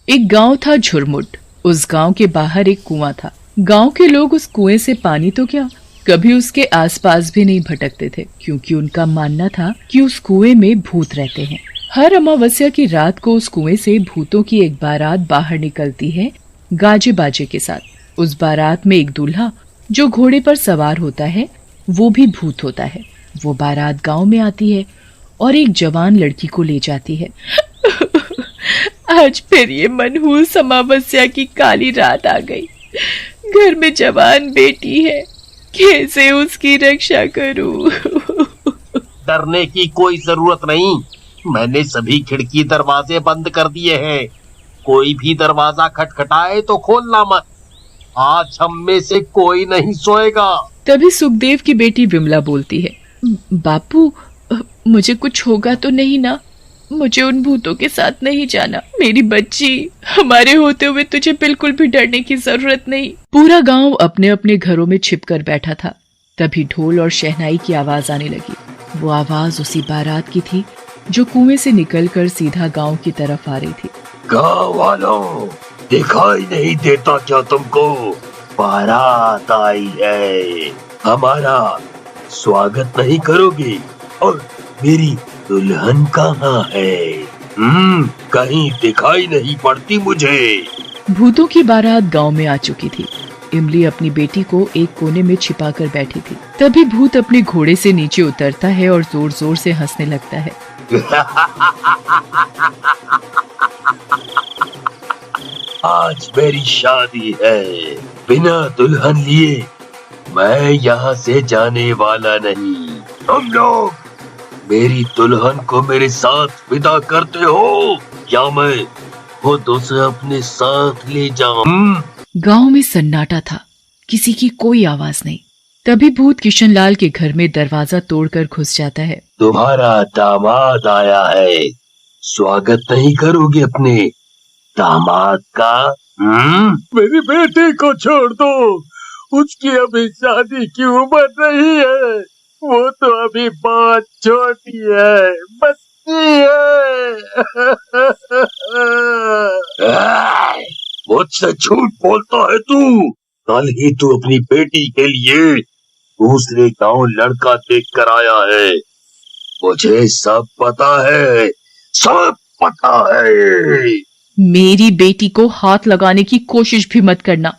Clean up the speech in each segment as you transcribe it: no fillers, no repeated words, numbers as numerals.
एक गांव था झुरमुट। उस गांव के बाहर एक कुआं था। गांव के लोग उस कुएं से पानी तो क्या, कभी उसके आसपास भी नहीं भटकते थे, क्योंकि उनका मानना था कि उस कुएं में भूत रहते हैं। हर अमावस्या की रात को उस कुएं से भूतों की एक बारात बाहर निकलती है, गाजे बाजे के साथ। उस बारात में एक दूल्हा जो घोड़े पर सवार होता है, वो भी भूत होता है। वो बारात गांव में आती है और एक जवान लड़की को ले जाती है। आज फिर ये मनहूस अमावस्या की काली रात आ गई। घर में जवान बेटी है, कैसे उसकी रक्षा करूं? डरने की कोई जरूरत नहीं। मैंने सभी खिड़की दरवाजे बंद कर दिए हैं। कोई भी दरवाजा खटखटाए तो खोलना मत। आज हम में से कोई नहीं सोएगा। तभी सुखदेव की बेटी विमला बोलती है, बापू, मुझे कुछ होगा तो नहीं ना? मुझे उन भूतों के साथ नहीं जाना। मेरी बच्ची, हमारे होते हुए तुझे बिल्कुल भी डरने की जरूरत नहीं। पूरा गांव अपने अपने घरों में छिपकर बैठा था। तभी ढोल और शहनाई की आवाज आने लगी। वो आवाज उसी बारात की थी जो कुएं से निकलकर सीधा गांव की तरफ आ रही थी। गाँव वालों, दिखाई नहीं देता क्या तुमको? बारात आई है। हमारा स्वागत नहीं करोगे? और मेरी दुल्हन कहाँ है? कहीं दिखाई नहीं पड़ती मुझे। भूतों की बारात गांव में आ चुकी थी। इमली अपनी बेटी को एक कोने में छिपाकर बैठी थी। तभी भूत अपने घोड़े से नीचे उतरता है और जोर जोर से हंसने लगता है। आज मेरी शादी है। बिना दुल्हन लिए मैं यहाँ से जाने वाला नहीं। तुम लोग मेरी दुल्हन को मेरे साथ विदा करते हो या मैं खुद उसे अपने साथ ले जाऊं? गांव में सन्नाटा था, किसी की कोई आवाज नहीं। तभी भूत किशनलाल के घर में दरवाजा तोड़कर घुस जाता है। तुम्हारा दामाद आया है। स्वागत नहीं करोगे अपने दामाद का? मेरी बेटी को छोड़ दो। उसकी अभी शादी की उम्र नहीं है। वो तो अभी बहुत छोटी है, बच्ची है। मुझसे झूठ बोलता है तू। कल ही तू अपनी बेटी के लिए दूसरे गांव लड़का देख कर आया है। मुझे सब पता है, सब पता है। मेरी बेटी को हाथ लगाने की कोशिश भी मत करना।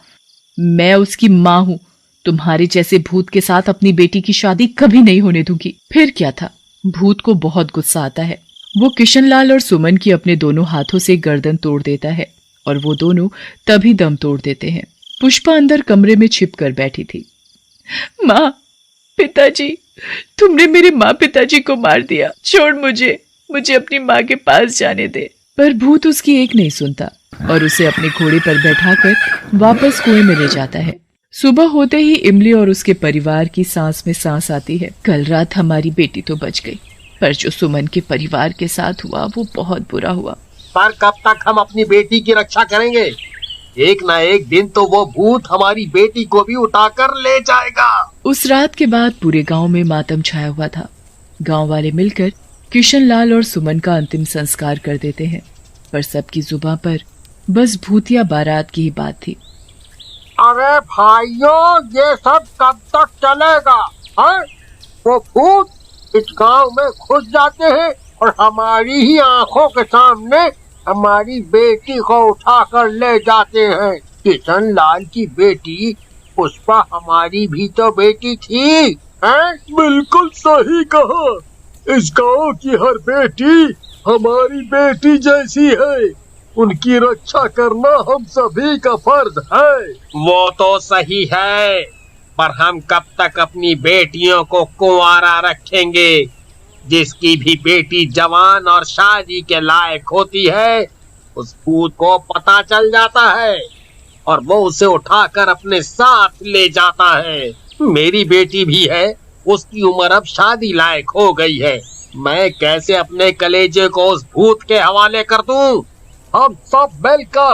मैं उसकी माँ हूँ। तुम्हारे जैसे भूत के साथ अपनी बेटी की शादी कभी नहीं होने दूंगी। फिर क्या था, भूत को बहुत गुस्सा आता है। वो किशनलाल और सुमन की अपने दोनों हाथों से गर्दन तोड़ देता है और वो दोनों तभी दम तोड़ देते हैं। पुष्पा अंदर कमरे में छिप कर बैठी थी। माँ, पिताजी, तुमने मेरे माँ पिताजी को मार दिया। छोड़ मुझे अपनी माँ के पास जाने दे। पर भूत उसकी एक नहीं सुनता और उसे अपने घोड़े पर बैठाकर वापस कुएं में ले जाता है। सुबह होते ही इमली और उसके परिवार की सांस में सांस आती है। कल रात हमारी बेटी तो बच गई, पर जो सुमन के परिवार के साथ हुआ वो बहुत बुरा हुआ। पर कब तक हम अपनी बेटी की रक्षा करेंगे? एक ना एक दिन तो वो भूत हमारी बेटी को भी उठाकर ले जाएगा। उस रात के बाद पूरे गांव में मातम छाया हुआ था। गांव वाले मिलकर किशनलाल और सुमन का अंतिम संस्कार कर देते हैं, पर सबकी जुबान पर बस भूतिया बारात की ही बात थी। अरे भाइयों, ये सब कब तक चलेगा? वो भूत इस गांव में घुस जाते हैं और हमारी ही आंखों के सामने हमारी बेटी को उठाकर ले जाते हैं। किशनलाल की बेटी पुष्पा हमारी भी तो बेटी थी। बिल्कुल सही कहा। इस गांव की हर बेटी हमारी बेटी जैसी है। उनकी रक्षा करना हम सभी का फर्ज है। वो तो सही है, पर हम कब तक अपनी बेटियों को कुंवारा रखेंगे? जिसकी भी बेटी जवान और शादी के लायक होती है, उस भूत को पता चल जाता है और वो उसे उठाकर अपने साथ ले जाता है। मेरी बेटी भी है, उसकी उम्र अब शादी लायक हो गई है। मैं कैसे अपने कलेजे को उस भूत के हवाले कर दूं? हम सब मिलकर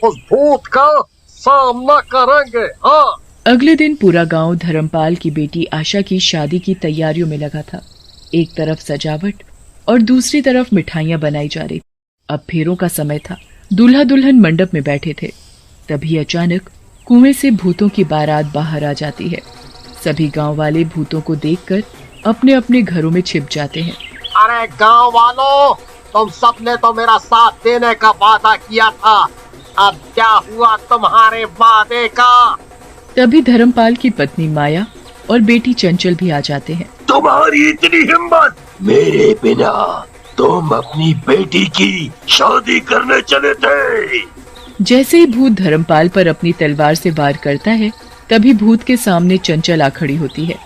उस भूत का सामना करेंगे। हाँ। अगले दिन पूरा गांव धर्मपाल की बेटी आशा की शादी की तैयारियों में लगा था। एक तरफ सजावट और दूसरी तरफ मिठाइयां बनाई जा रही। अब फेरों का समय था। दूल्हा दुल्हन मंडप में बैठे थे। तभी अचानक कुएं से भूतों की बारात बाहर आ जाती है। सभी गांव वाले भूतों को देखकर अपने अपने घरों में छिप जाते हैं। अरे गांव वालों, तुम सबने तो मेरा साथ देने का वादा किया था, अब क्या हुआ तुम्हारे वादे का? तभी धर्मपाल की पत्नी माया और बेटी चंचल भी आ जाते हैं। तुम्हारी इतनी हिम्मत, मेरे बिना तुम अपनी बेटी की शादी करने चले थे। जैसे ही भूत धर्मपाल पर अपनी तलवार से वार करता है, तभी भूत के सामने चंचल आ खड़ी होती है।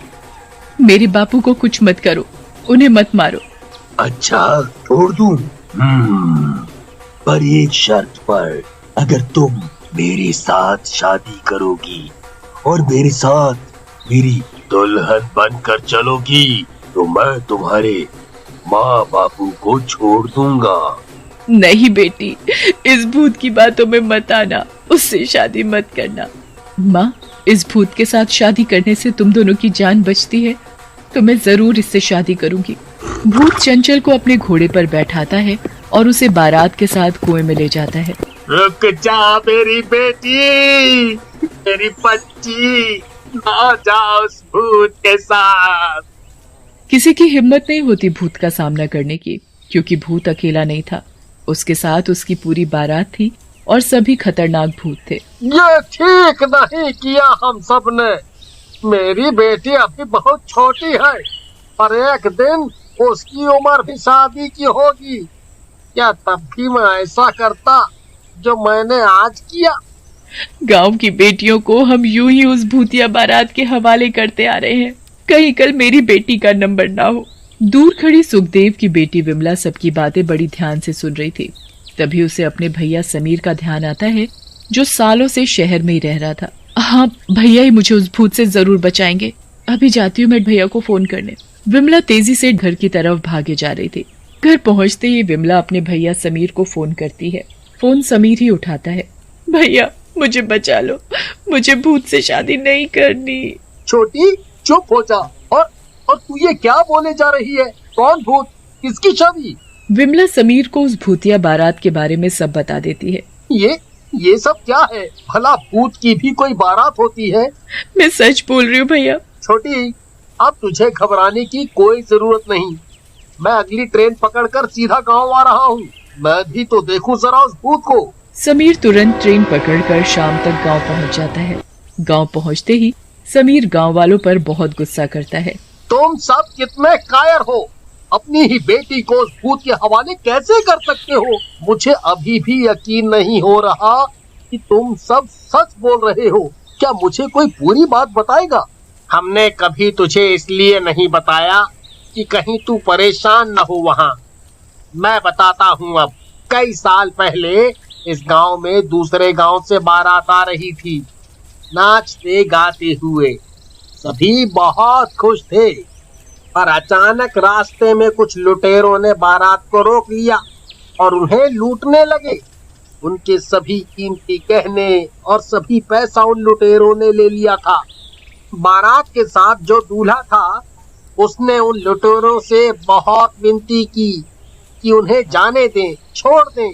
मेरे बापू को कुछ मत करो, उन्हें मत मारो। अच्छा, छोड़ दूं? पर एक शर्त पर, अगर तुम मेरे साथ शादी करोगी और मेरे साथ मेरी दुल्हन बनकर चलोगी, तो मैं तुम्हारे माँ बापू को छोड़ दूंगा। नहीं बेटी, इस भूत की बातों में मत आना, उससे शादी मत करना। माँ, इस भूत के साथ शादी करने से तुम दोनों की जान बचती है, तो मैं जरूर इससे शादी करूंगी। भूत चंचल को अपने घोड़े पर बैठाता है और उसे बारात के साथ कुएं में ले जाता है। रुक जा मेरी बेटी, मेरी बच्ची, ना जा उस भूत के साथ। किसी की हिम्मत नहीं होती भूत का सामना करने की, क्योंकि भूत अकेला नहीं था, उसके साथ उसकी पूरी बारात थी और सभी खतरनाक भूत थे। ये ठीक नहीं किया हम सब ने। मेरी बेटी अभी बहुत छोटी है, पर एक दिन उसकी उम्र भी शादी की होगी। क्या तब भी मैं ऐसा करता जो मैंने आज किया? गांव की बेटियों को हम यूं ही उस भूतिया बारात के हवाले करते आ रहे हैं, कहीं कल मेरी बेटी का नंबर ना हो। दूर खड़ी सुखदेव की बेटी विमला सबकी बातें बड़ी ध्यान से सुन रही थी। तभी उसे अपने भैया समीर का ध्यान आता है, जो सालों से शहर में ही रह रहा था। हाँ, भैया ही मुझे उस भूत से जरूर बचाएंगे। अभी जाती हूँ मैं भैया को फोन करने। विमला तेजी से घर की तरफ भागे जा रही थी। घर पहुंचते ही विमला अपने भैया समीर को फोन करती है। फोन समीर ही उठाता है। भैया, मुझे बचा लो, मुझे भूत से शादी नहीं करनी। छोटी, चुप हो जा। और तू ये क्या बोले जा रही है? कौन भूत? किसकी शादी? विमला समीर को उस भूतिया बारात के बारे में सब बता देती है। ये सब क्या है? भला भूत की भी कोई बारात होती है? मैं सच बोल रही हूँ भैया। छोटी, अब तुझे घबराने की कोई जरूरत नहीं। मैं अगली ट्रेन पकड़कर सीधा गांव आ रहा हूँ। मैं भी तो देखूं जरा उस भूत को। समीर तुरंत ट्रेन पकड़कर शाम तक गांव पहुंच जाता है। गांव पहुंचते ही समीर गांव वालों पर बहुत गुस्सा करता है। तुम सब कितने कायर हो? अपनी ही बेटी को उस भूत के हवाले कैसे कर सकते हो? मुझे अभी भी यकीन नहीं हो रहा कि तुम सब सच बोल रहे हो। क्या मुझे कोई पूरी बात बताएगा? हमने कभी तुझे इसलिए नहीं बताया कि कहीं तू परेशान न हो वहाँ। मैं बताता हूँ अब। कई साल पहले इस गांव में दूसरे गांव से बारात आ रही थी, नाचते गाते हुए। सभी बहुत खुश थे, पर अचानक रास्ते में कुछ लुटेरों ने बारात को रोक लिया और उन्हें लूटने लगे। उनके सभी कीमती गहने और सभी पैसा उन लुटेरों ने ले लिया था। बारात के साथ जो दूल्हा था, उसने उन लुटेरों से बहुत विनती की कि उन्हें जाने दें, छोड़ दें,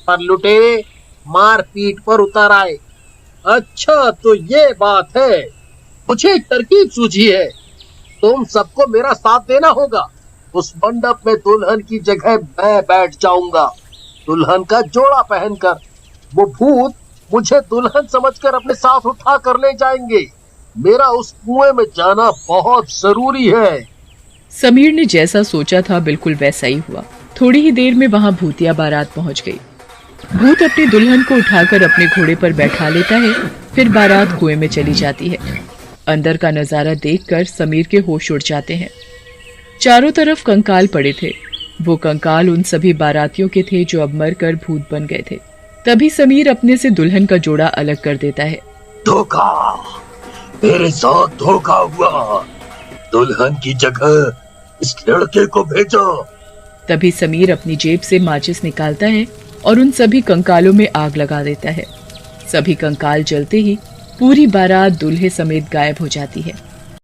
पर लुटेरे मार पीट पर उतर आए। अच्छा, तो ये बात है। मुझे एक तरकीब सूझी है। तुम सबको मेरा साथ देना होगा। उस मंडप में दुल्हन की जगह मैं बैठ जाऊंगा, दुल्हन का जोड़ा पहनकर। वो भूत मुझे दुल्हन समझकर अपने साथ उठा कर ले जाएंगे। मेरा उस कुएं में जाना बहुत जरूरी है। समीर ने जैसा सोचा था बिल्कुल वैसा ही हुआ। थोड़ी ही देर में वहाँ भूतिया बारात पहुँच गई। भूत अपनी दुल्हन को उठाकर अपने घोड़े पर बैठा लेता है, फिर बारात कुएं में चली जाती है। अंदर का नजारा देखकर समीर के होश उड़ जाते हैं। चारों तरफ कंकाल पड़े थे। वो कंकाल उन सभी बारातियों के थे जो अब मरकर भूत बन गए थे। तभी समीर अपने से दुल्हन का जोड़ा अलग कर देता है। धोखा, मेरे साथ धोखा हुआ। दुल्हन की जगह इस लड़के को भेजो। तभी समीर अपनी जेब से माचिस निकालता है और उन सभी कंकालों में आग लगा देता है। सभी कंकाल जलते ही पूरी बारात दूल्हे समेत गायब हो जाती है।